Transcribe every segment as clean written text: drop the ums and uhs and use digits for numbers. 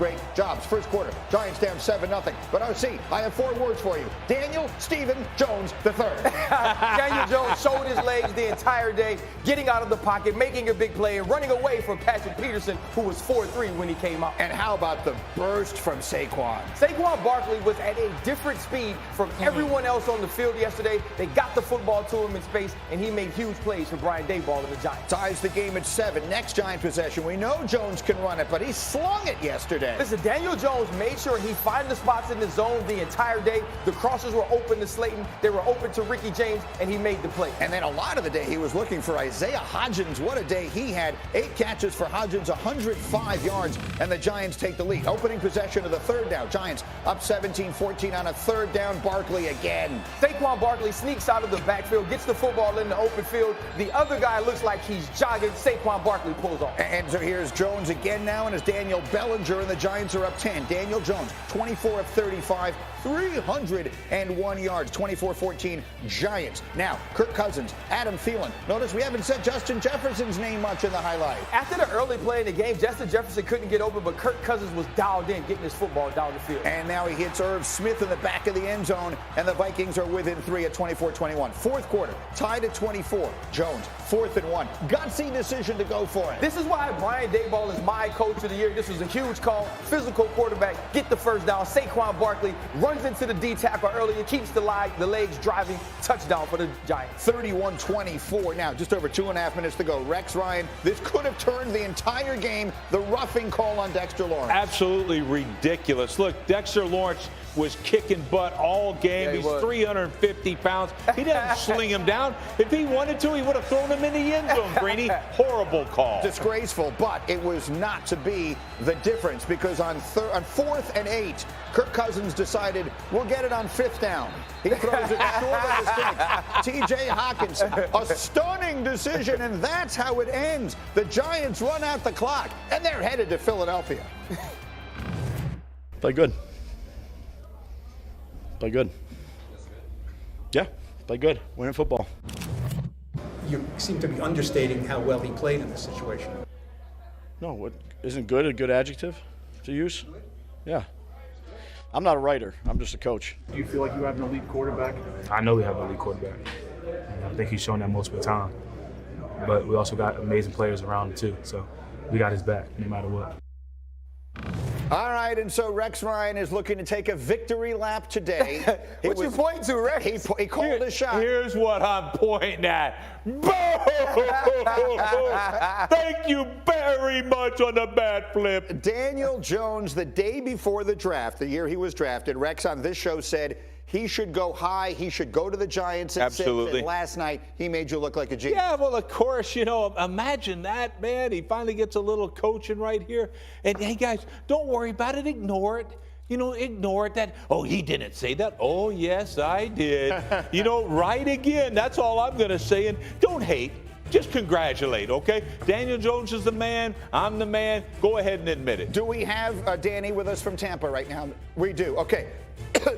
Great jobs. First quarter, Giants down 7-0. But OC, I have 4 words for you. Daniel Stephen Jones III. Daniel Jones showed his legs the entire day, getting out of the pocket, making a big play, and running away from Patrick Peterson, who was 4-3 when he came out. And how about the burst from Saquon? Saquon Barkley was at a different speed from everyone else on the field yesterday. They got the football to him in space, and he made huge plays for Brian Daboll and the Giants. Ties the game at 7. Next Giant possession. We know Jones can run it, but he slung it yesterday. Listen, Daniel Jones made sure he found the spots in the zone the entire day. The crosses were open to Slayton. They were open to Ricky James, and he made the play. And then a lot of the day he was looking for Isaiah Hodgins. What a day he had. 8 catches for Hodgins, 105 yards, and the Giants take the lead. Opening possession of the third down. Giants up 17-14 on a third down. Barkley again. Saquon Barkley sneaks out of the backfield, gets the football in the open field. The other guy looks like he's jogging. Saquon Barkley pulls off. And so here's Jones again now, and it's Daniel Bellinger, and the Giants are up 10. Daniel Jones, 24 of 35, 301 yards, 24-14 Giants. Now, Kirk Cousins, Adam Thielen. Notice we haven't said Justin Jefferson's name much in the highlight. After the early play in the game, Justin Jefferson couldn't get open, but Kirk Cousins was dialed in, getting his football down the field. And now he hits Irv Smith in the back of the end zone, and the Vikings are within 3 at 24-21. Fourth quarter, tied at 24. Jones, 4th and 1. Gutsy decision to go for it. This is why Brian Daboll is my coach of the year. This was a huge call. Physical quarterback, get the first down. Saquon Barkley runs into the D tackle earlier, keeps the legs driving. Touchdown for the Giants. 31-24. Now, just over 2.5 minutes to go. Rex Ryan, this could have turned the entire game. The roughing call on Dexter Lawrence. Absolutely ridiculous. Look, Dexter Lawrence was kicking butt all game. Yeah, He's 350 pounds. He didn't sling him down. If he wanted to, he would have thrown him in the end zone, Greeny. Horrible call. Disgraceful, but it was not to be the difference because on 4th and 8, Kirk Cousins decided we'll get it on 5th down. He throws it short of the sticks. T.J. Hawkinson, a stunning decision, and that's how it ends. The Giants run out the clock, and they're headed to Philadelphia. Play good. Play good. Yeah, play good. Winning football. You seem to be understating how well he played in this situation. No, what isn't good a good adjective to use? Yeah. I'm not a writer. I'm just a coach. Do you feel like you have an elite quarterback? I know we have an elite quarterback. I think he's shown that most of the time. But we also got amazing players around him too. So we got his back no matter what. All right, and so Rex Ryan is looking to take a victory lap today. What you pointing to, Rex? He called a shot. Here's what I'm pointing at. Boom! Thank you very much on the bat flip. Daniel Jones, the day before the draft, the year he was drafted, Rex on this show said he should go high. He should go to the Giants at 6. And last night, he made you look like a genius. Yeah, well, of course, imagine that, man. He finally gets a little coaching right here. And, hey, guys, don't worry about it. Ignore it. Ignore it. He didn't say that. Oh, yes, I did. Right again. That's all I'm going to say. And don't hate. Just congratulate, okay? Daniel Jones is the man. I'm the man. Go ahead and admit it. Do we have Danny with us from Tampa right now? We do. Okay.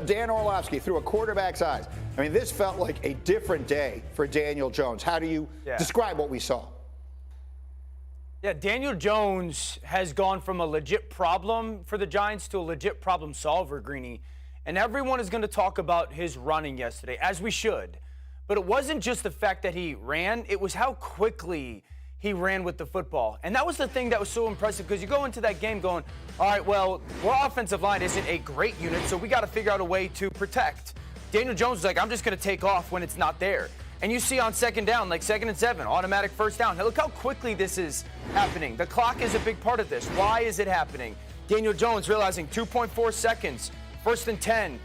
Dan Orlovsky, through a quarterback's eyes. I mean, this felt like a different day for Daniel Jones. How do you describe what we saw? Yeah, Daniel Jones has gone from a legit problem for the Giants to a legit problem solver, Greeny. And everyone is going to talk about his running yesterday, as we should. But it wasn't just the fact that he ran, it was how quickly he ran with the football. And that was the thing that was so impressive, because you go into that game going, all right, well, our offensive line isn't a great unit, so we got to figure out a way to protect. Daniel Jones is like, I'm just going to take off when it's not there. And you see on 2nd down, like 2nd and 7, automatic first down. Now look how quickly this is happening. The clock is a big part of this. Why is it happening? Daniel Jones realizing 2.4 seconds, 1st and 10,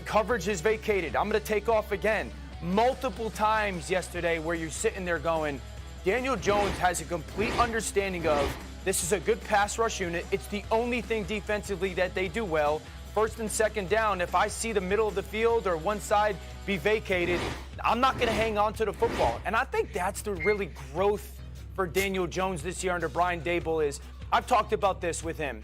coverage is vacated. I'm going to take off again. Multiple times yesterday where you're sitting there going, Daniel Jones has a complete understanding of this is a good pass rush unit. It's the only thing defensively that they do well. 1st and 2nd down, if I see the middle of the field or one side be vacated, I'm not going to hang on to the football. And I think that's the really growth for Daniel Jones this year under Brian Daboll is, I've talked about this with him.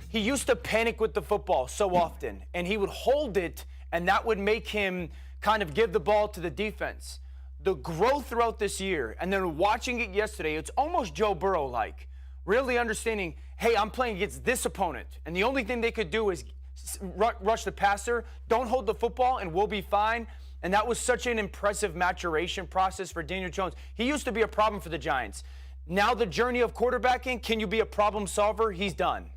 He used to panic with the football so often, and he would hold it, and that would make him kind of give the ball to the defense. The growth throughout this year, and then watching it yesterday, it's almost Joe Burrow-like. Really understanding, hey, I'm playing against this opponent, and the only thing they could do is rush the passer, don't hold the football, and we'll be fine. And that was such an impressive maturation process for Daniel Jones. He used to be a problem for the Giants. Now the journey of quarterbacking, can you be a problem solver? He's done.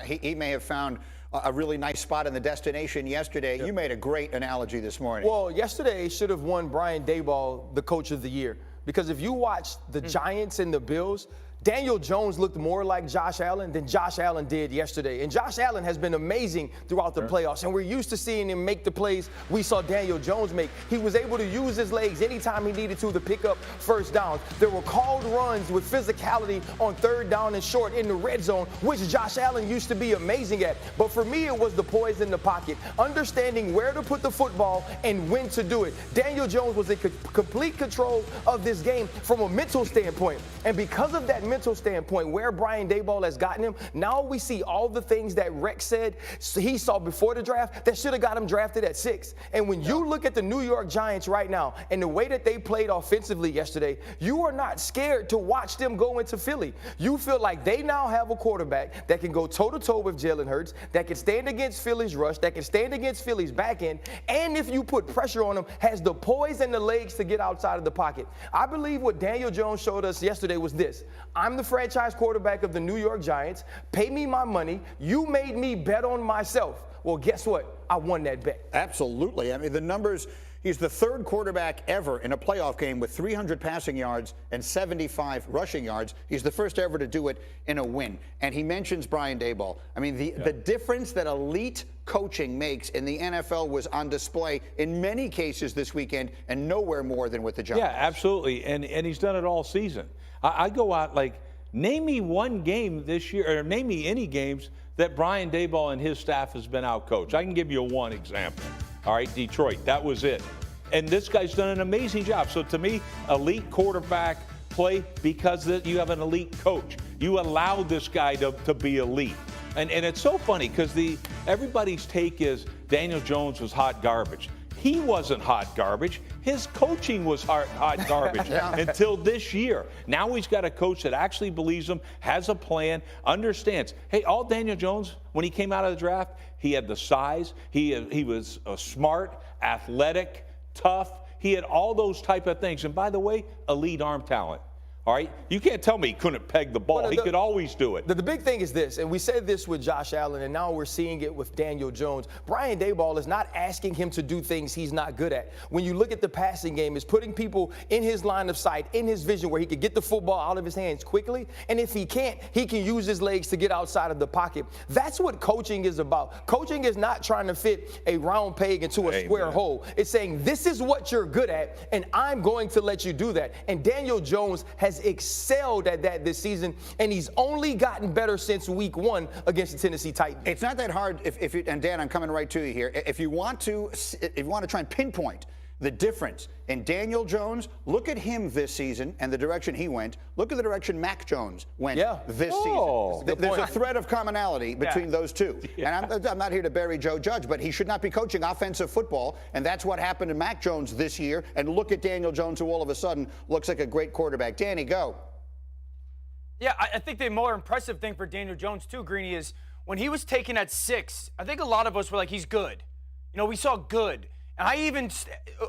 He may have found a really nice spot in the destination yesterday. Yep. You made a great analogy this morning. Well, yesterday should have won Brian Daboll the Coach of the Year. Because if you watch the Giants and the Bills, Daniel Jones looked more like Josh Allen than Josh Allen did yesterday. And Josh Allen has been amazing throughout the playoffs. And we're used to seeing him make the plays we saw Daniel Jones make. He was able to use his legs anytime he needed to pick up first downs. There were called runs with physicality on third down and short in the red zone, which Josh Allen used to be amazing at. But for me, it was the poise in the pocket, understanding where to put the football and when to do it. Daniel Jones was in complete control of this game from a mental standpoint. And because of that mental standpoint, where Brian Daboll has gotten him, now we see all the things that Rex said he saw before the draft that should have got him drafted at 6. And when you look at the New York Giants right now and the way that they played offensively yesterday, you are not scared to watch them go into Philly. You feel like they now have a quarterback that can go toe-to-toe with Jalen Hurts, that can stand against Philly's rush, that can stand against Philly's back end, and if you put pressure on him, has the poise and the legs to get outside of the pocket. I believe what Daniel Jones showed us yesterday was this. I'm the franchise quarterback of the New York Giants. Pay me my money. You made me bet on myself. Well, guess what? I won that bet. Absolutely. I mean, the numbers, he's the third quarterback ever in a playoff game with 300 passing yards and 75 rushing yards. He's the first ever to do it in a win. And he mentions Brian Daboll. I mean, the difference that elite coaching makes in the NFL was on display in many cases this weekend and nowhere more than with the Giants. Yeah, absolutely. And he's done it all season. I go out like, name me one game this year, or name me any games that Brian Daboll and his staff has been out coached. I can give you one example. All right, Detroit, that was it. And this guy's done an amazing job. So to me, elite quarterback play because you have an elite coach. You allow this guy to be elite. And it's so funny because everybody's take is Daniel Jones was hot garbage. He wasn't hot garbage. His coaching was hot garbage until this year. Now he's got a coach that actually believes him, has a plan, understands. Hey, all Daniel Jones, when he came out of the draft, he had the size. He was smart, athletic, tough. He had all those type of things. And by the way, elite arm talent. All right? You can't tell me he couldn't peg the ball. He could always do it. The big thing is this, and we said this with Josh Allen, and now we're seeing it with Daniel Jones. Brian Daboll is not asking him to do things he's not good at. When you look at the passing game, it's putting people in his line of sight, in his vision, where he could get the football out of his hands quickly. And if he can't, he can use his legs to get outside of the pocket. That's what coaching is about. Coaching is not trying to fit a round peg into a square hole. It's saying, this is what you're good at, and I'm going to let you do that. And Daniel Jones has excelled at that this season, and he's only gotten better since week 1 against the Tennessee Titans. It's not that hard, and Dan, I'm coming right to you here. If you want to try and pinpoint the difference in Daniel Jones, look at him this season and the direction he went. Look at the direction Mac Jones went this season. There's a thread of commonality between those two. And I'm not here to bury Joe Judge, but he should not be coaching offensive football, and that's what happened to Mac Jones this year. And look at Daniel Jones, who all of a sudden looks like a great quarterback. Danny, go. Yeah, I think the more impressive thing for Daniel Jones, too, Greeny, is when he was taken at 6, I think a lot of us were like, he's good. You know, we saw good. And I even,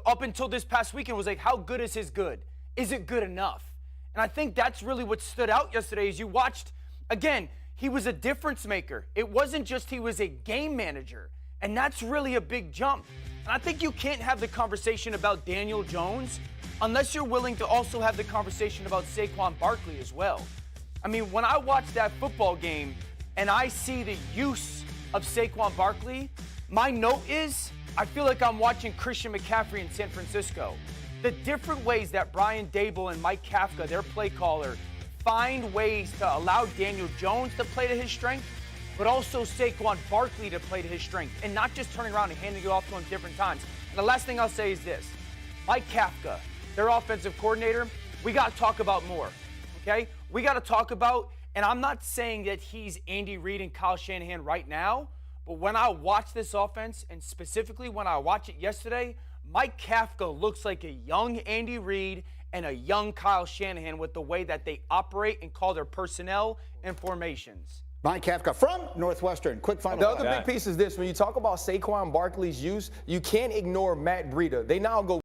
up until this past weekend, was like, how good is his good? Is it good enough? And I think that's really what stood out yesterday as you watched. Again, he was a difference maker. It wasn't just he was a game manager. And that's really a big jump. And I think you can't have the conversation about Daniel Jones unless you're willing to also have the conversation about Saquon Barkley as well. I mean, when I watch that football game and I see the use of Saquon Barkley, my note is, I feel like I'm watching Christian McCaffrey in San Francisco. The different ways that Brian Daboll and Mike Kafka, their play caller, find ways to allow Daniel Jones to play to his strength, but also Saquon Barkley to play to his strength, and not just turning around and handing it off to him different times. And the last thing I'll say is this. Mike Kafka, their offensive coordinator, we got to talk about more, okay? We got to talk about, and I'm not saying that he's Andy Reid and Kyle Shanahan right now, but when I watch this offense, and specifically when I watch it yesterday, Mike Kafka looks like a young Andy Reid and a young Kyle Shanahan with the way that they operate and call their personnel and formations. Mike Kafka from Northwestern. Quick final The thought. other big piece is this. When you talk about Saquon Barkley's use, you can't ignore Matt Breida. They now go